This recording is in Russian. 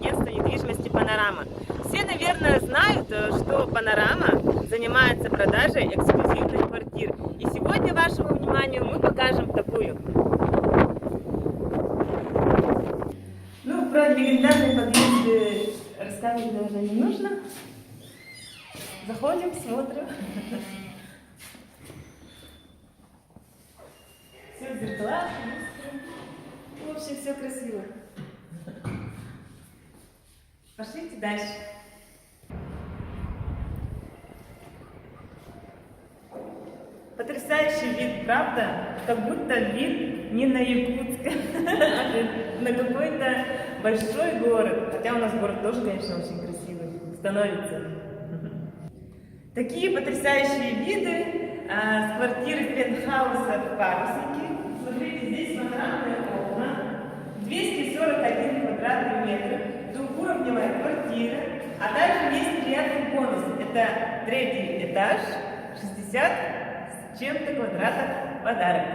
агентства недвижимости «Панорама». Все, наверное, знают, что «Панорама» занимается продажей эксклюзивных квартир. И сегодня вашему вниманию мы покажем такую. Ну, про легендарный подъезд рассказывать даже не нужно. Заходим, смотрим. Все в зеркалах, в общем, все красиво. Пошлите дальше. Потрясающий вид, правда? Как будто вид не на Якутск, а на какой-то большой город. Хотя у нас город тоже, конечно, очень красивый становится. Такие потрясающие виды с квартиры пентхауса в Паруснике. Смотрите, здесь панорамные окна, 241 квадратный метр, двухуровневая квартира, а также есть приятный бонус. Это третий этаж, 60 с чем-то квадратов подарок.